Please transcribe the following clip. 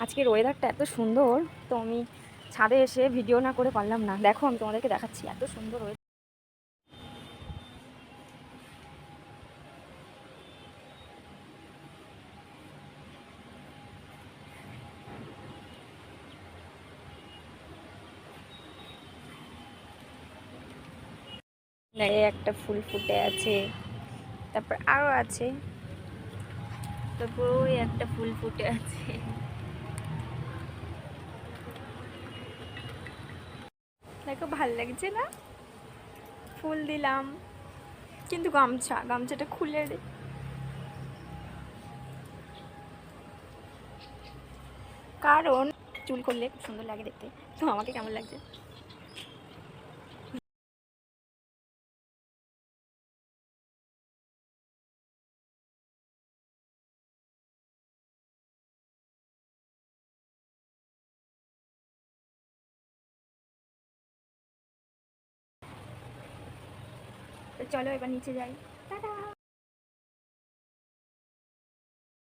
আজকের ওয়েদারটা এত সুন্দর, তো আমি ছাদে এসে ভিডিও না করে পারলাম না। দেখো আমি তোমাদেরকে দেখাচ্ছি, এত সুন্দর ওয়েদার। একটা ফুল ফুটে আছে, তারপর আরও আছে, তারপর ওই একটা ফুল ফুটে আছে। দেখো ভাল লাগছে না? ফুল দিলাম, কিন্তু গামছাটা খুলে রে, কারণ চুল করলে খুব সুন্দর লাগে দেখতে। তো আমাকে কেমন লাগছে? তো চলো এবার নিচে যাই। টাটা।